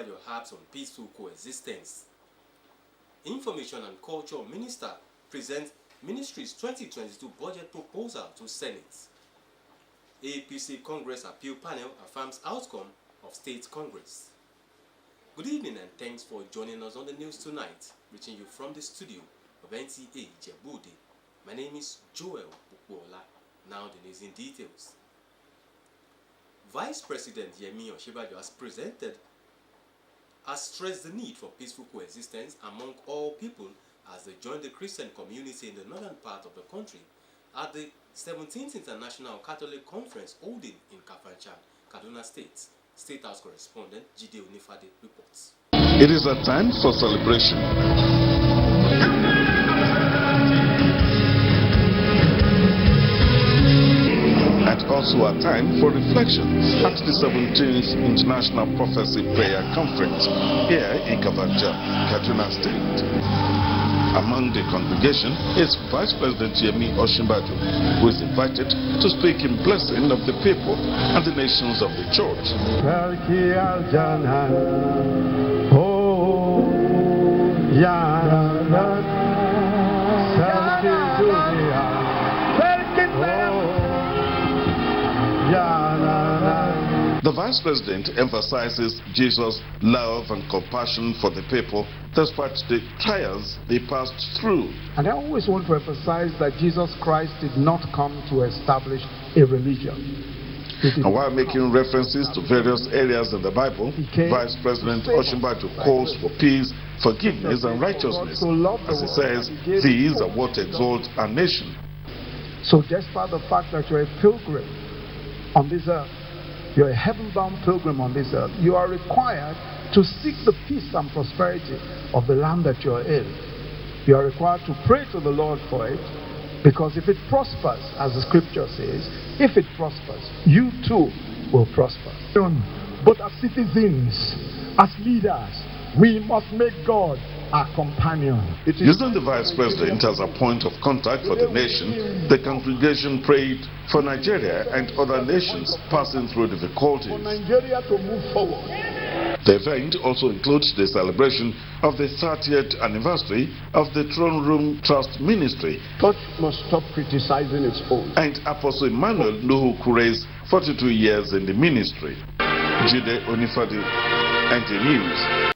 Osinbajo harps on peaceful coexistence. Information and Culture Minister presents Ministry's 2022 budget proposal to Senate. APC Congress Appeal Panel affirms outcome of State Congress. Good evening and thanks for joining us on the news tonight, reaching you from the studio of NTA Ijebu ode. My name is Joel Bukwola. Now the news in details. Vice President Yemi Osinbajo has stressed the need for peaceful coexistence among all people as they join the Christian community in the northern part of the country at the 17th International Catholic Conference holding in Kafanchan, Kaduna State. State House correspondent Jide Onifade reports. It is a time for celebration. And also a time for reflection at the 17th International Prophecy Prayer Conference here in Kafanchan, Kaduna State. Among the congregation is Vice President Yemi Osinbajo, who is invited to speak in blessing of the people and the nations of the church. The Vice President emphasizes Jesus' love and compassion for the people despite the trials they passed through. And I always want to emphasize that Jesus Christ did not come to establish a religion. And while making references to various areas in the Bible, Vice President Osinbajo calls for peace, forgiveness and righteousness. As he says, these are what exalt our nation. So despite the fact that you're a pilgrim on this earth, you're a heaven-bound pilgrim on this earth, you are required to seek the peace and prosperity of the land that you're in. You are required to pray to the Lord for it, because if it prospers, as the scripture says, if it prospers, you too will prosper. But as citizens, as leaders, we must make God our companion. Using the Vice President as a point of contact for the nation, the congregation prayed for Nigeria and other nations passing through difficulties. For Nigeria to move forward. The event also includes the celebration of the 30th anniversary of the Throne Room Trust Ministry. Church must stop criticizing its own. And Apostle Emmanuel Nuhu Kure's 42 years in the ministry. Jide Onifade, NTA News.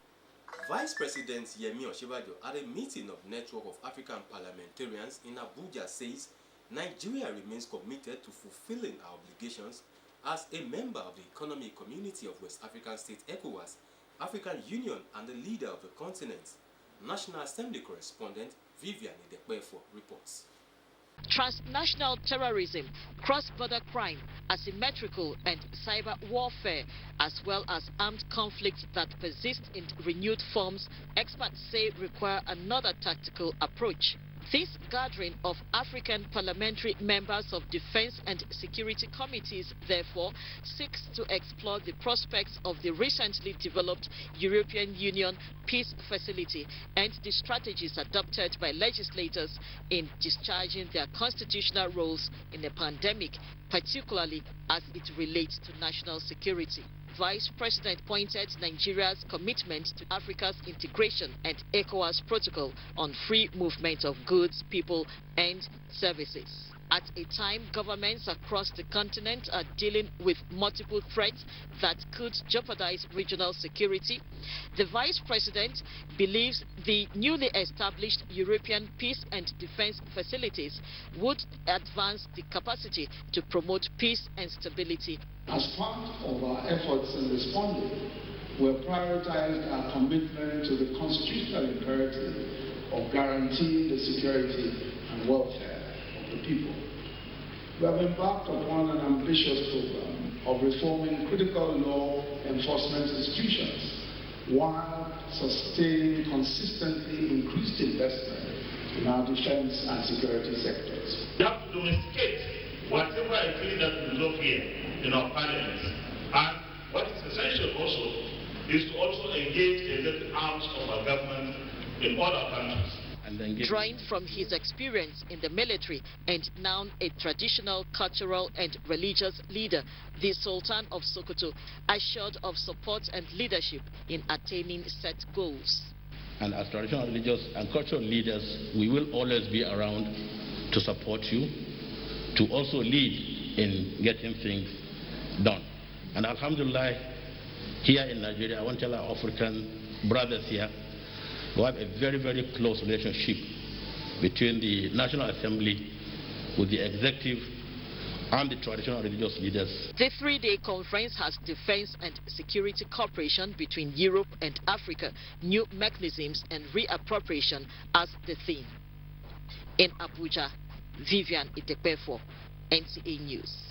Vice President Yemi Osinbajo at a meeting of Network of African Parliamentarians in Abuja says Nigeria remains committed to fulfilling our obligations as a member of the Economic Community of West African States ECOWAS, African Union and the leader of the continent. National Assembly correspondent Vivian Idekpefo reports. Transnational terrorism, cross-border crime, asymmetrical and cyber warfare, as well as armed conflicts that persist in renewed forms, experts say require another tactical approach. This gathering of African parliamentary members of defense and security committees, therefore, seeks to explore the prospects of the recently developed European Union Peace Facility and the strategies adopted by legislators in discharging their constitutional roles in a pandemic, particularly as it relates to national security. Vice President pointed Nigeria's commitment to Africa's integration and ECOWAS protocol on free movement of goods, people and services. At a time governments across the continent are dealing with multiple threats that could jeopardize regional security, the Vice President believes the newly established European Peace and Defense Facilities would advance the capacity to promote peace and stability. As part of our efforts in responding, we have prioritized our commitment to the constitutional imperative of guaranteeing the security and welfare of the people. We have embarked upon an ambitious program of reforming critical law enforcement institutions while sustaining consistently increased investment in our defense and security sectors. We have to domesticate whatever agreement that we look here in our parliaments. And what is essential also is to also engage the executive arms of our government in all our countries. Drawing from his experience in the military and now a traditional, cultural and religious leader, the Sultan of Sokoto assured of support and leadership in attaining set goals. And as traditional religious and cultural leaders, we will always be around to support you, to also lead in getting things done. And alhamdulillah, here in Nigeria, I want to tell our African brothers here, we have a very, very close relationship between the National Assembly with the executive and the traditional religious leaders. The three-day conference has defense and security cooperation between Europe and Africa, new mechanisms and reappropriation as the theme. In Abuja, Vivian Idepefo, NTA News.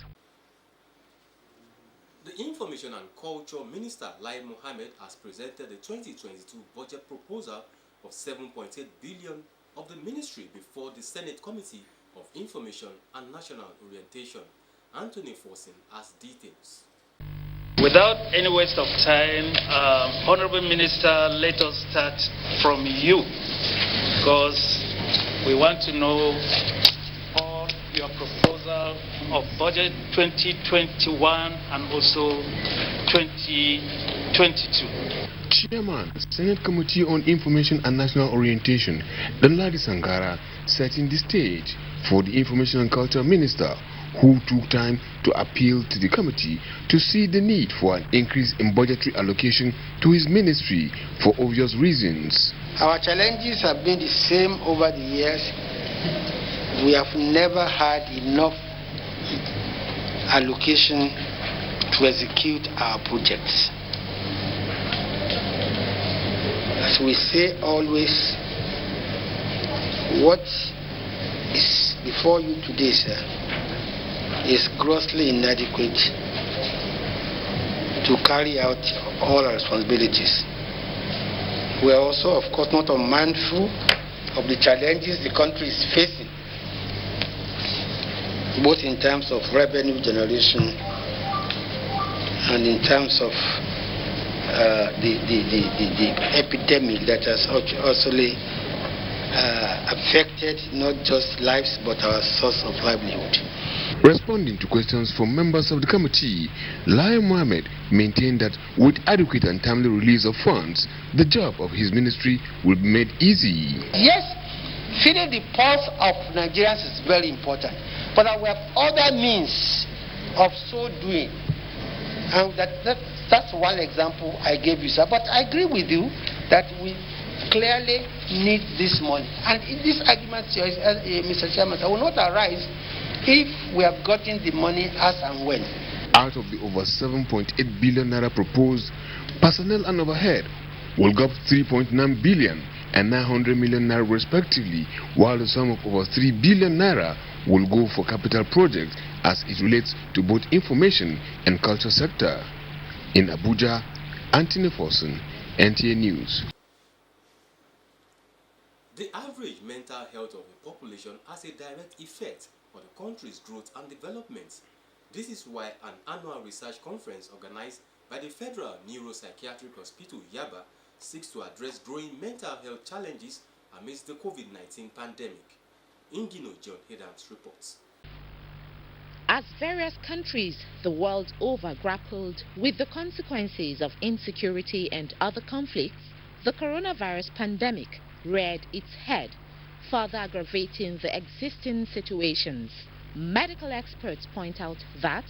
The Information and Culture Minister, Lai Mohammed, has presented the 2022 budget proposal of 7.8 billion of the ministry before the Senate Committee of Information and National Orientation. Anthony Forson has details. Without any waste of time, Honorable Minister, let us start from you, because we want to know all your proposal of budget 2021 and also 2022. Chairman, Senate Committee on Information and National Orientation, Danladi Sangara, setting the stage for the Information and Culture Minister, who took time to appeal to the committee to see the need for an increase in budgetary allocation to his ministry for obvious reasons. Our challenges have been the same over the years. We have never had enough allocation to execute our projects. As we say always, what is before you today, sir, is grossly inadequate to carry out all our responsibilities. We are also, of course, not unmindful of the challenges the country is facing, both in terms of revenue generation and in terms of the epidemic that has also affected not just lives but our source of livelihood. Responding to questions from members of the committee, Lai Mohammed maintained that with adequate and timely release of funds, the job of his ministry will be made easy. Yes, feeding the pulse of Nigerians is very important, but we have other means of so doing, and that's one example I gave you, sir. But I agree with you that we clearly need this money, and in this argument, Mr. Chairman, I will not arise if we have gotten the money as and when. Out of the over 7.8 billion naira proposed, personnel and overhead will go up 3.9 billion and 900 million naira respectively, while the sum of over 3 billion naira will go for capital projects as it relates to both information and culture sector. In Abuja, Anthony Forson, NTA News. The average mental health of the population has a direct effect on the country's growth and development. This is why an annual research conference organized by the Federal Neuropsychiatric Hospital Yaba seeks to address growing mental health challenges amidst the COVID-19 pandemic. Ingino John Hedams reports. As various countries the world over grappled with the consequences of insecurity and other conflicts, the coronavirus pandemic reared its head, further aggravating the existing situations. Medical experts point out that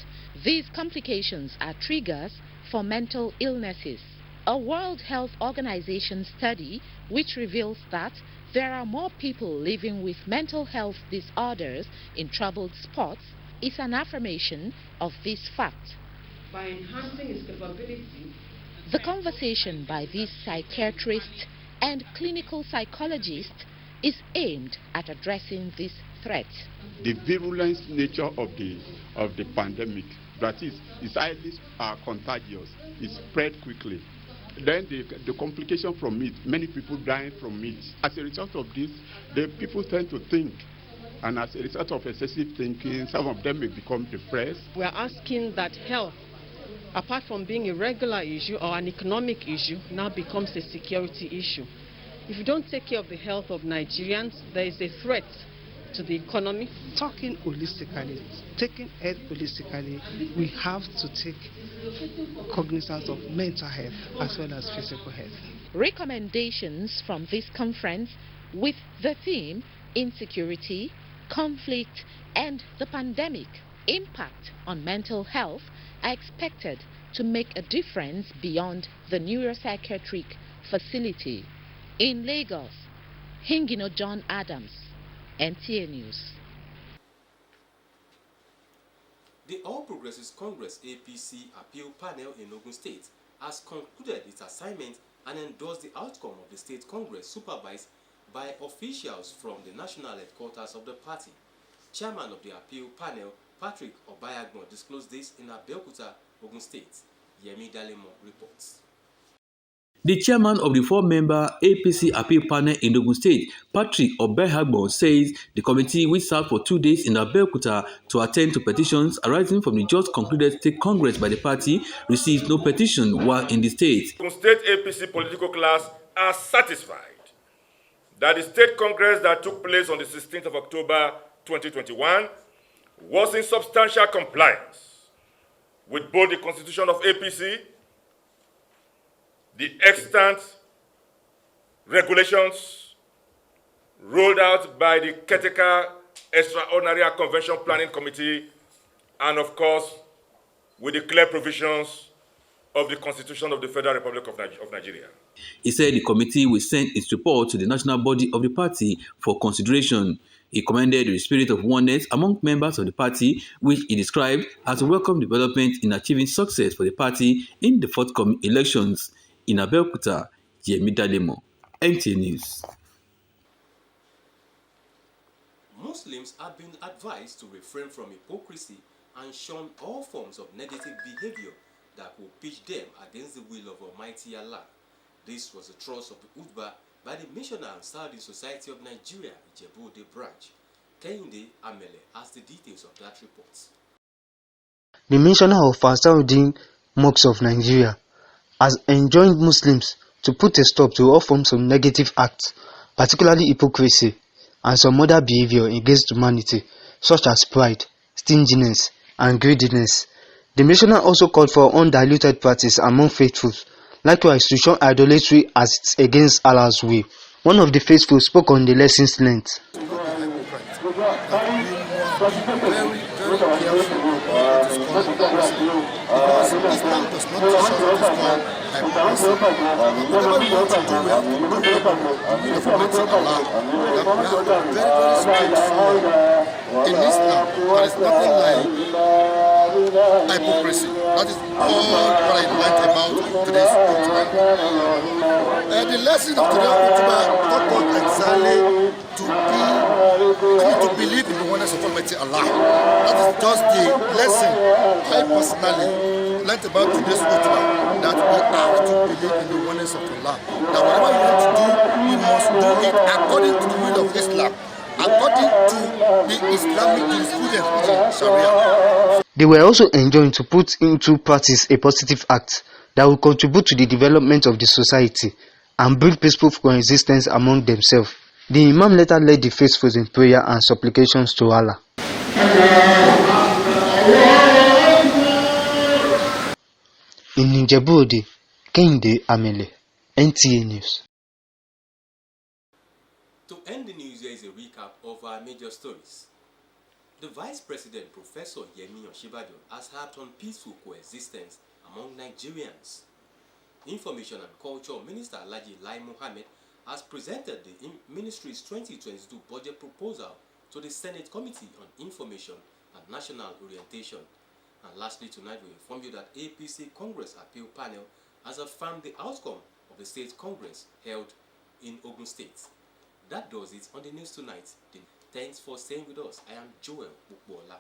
these complications are triggers for mental illnesses. A World Health Organization study which reveals that there are more people living with mental health disorders in troubled spots is an affirmation of this fact. By enhancing its capability, the conversation by this psychiatrist and clinical psychologist is aimed at addressing this threat. The virulent nature of the pandemic, that is, highly contagious, it spread quickly. Then the complication from it, many people dying from it. As a result of this, the people tend to think, and as a result of excessive thinking, some of them may become depressed. We are asking that health, apart from being a regular issue or an economic issue, now becomes a security issue. If you don't take care of the health of Nigerians, there is a threat to the economy. Talking holistically, taking health holistically, we have to take cognizance of mental health as well as physical health. Recommendations from this conference with the theme Insecurity, Conflict and the Pandemic Impact on Mental Health are expected to make a difference beyond the neuropsychiatric facility. In Lagos, Hingino John Adams, NTA News. The All Progressives Congress APC appeal panel in Ogun State has concluded its assignment and endorsed the outcome of the State Congress supervised by officials from the national headquarters of the party. Chairman of the appeal panel, Patrick Obayagbon, disclosed this in Abeokuta, Ogun State. Yemi Dalemo reports. The chairman of the four-member APC appeal panel in Ogun State, Patrick Obayagbon, says the committee, which sat for 2 days in Abeokuta to attend to petitions arising from the just concluded state congress by the party, received no petition while in the state. Ogun State APC political class are satisfied that the state congress that took place on the 16th of October 2021 was in substantial compliance with both the constitution of APC, the extant regulations rolled out by the Caretaker Extraordinary Convention Planning Committee, and of course, with the clear provisions of the Constitution of the Federal Republic of Nigeria. He said the committee will send its report to the national body of the party for consideration. He commended the spirit of oneness among members of the party, which he described as a welcome development in achieving success for the party in the forthcoming elections. In Abeokuta, Yemi Dalemo, NTA News. Muslims have been advised to refrain from hypocrisy and shun all forms of negative behavior that will pitch them against the will of Almighty Allah. This was the thrust of the Utbah by the Missionary and Saudi Society of Nigeria, Ijebu ode branch. Kehinde Amele has the details of that report. The Missioner of Saudi Mosques of Nigeria has enjoined Muslims to put a stop to all forms of negative acts, particularly hypocrisy and some other behavior against humanity, such as pride, stinginess, and greediness. The missioner also called for undiluted practice among faithfuls, likewise to shun idolatry as it's against Allah's will. One of the faithful spoke on the lessons learned. In Islam, there is nothing like hypocrisy. That is all what I learned about today's khutbah. The lesson of today's khutbah taught us exactly to believe in the oneness of Almighty Allah. That is just the lesson I personally learned about today's khutbah, that we have to believe in the oneness of Allah. That whatever you want to do, you must do it according to the will of Islam, according to the Islamic jurisprudence, which is Sharia. They were also enjoined to put into practice a positive act that will contribute to the development of the society and bring peaceful coexistence among themselves. The Imam later led the faithful in prayer and supplications to Allah. In Ijebu ode, Kehinde Amele, NTA News. To end the news, here is a recap of our major stories. The Vice President, Professor Yemi Osinbajo, has harped on peaceful coexistence among Nigerians. Information and Culture Minister Alhaji Lai Mohammed has presented the Ministry's 2022 budget proposal to the Senate Committee on Information and National Orientation. And lastly, tonight we inform you that APC Congress Appeal Panel has affirmed the outcome of the State Congress held in Ogun State. That does it on the news tonight. Thanks for staying with us. I am Joel Bukbola.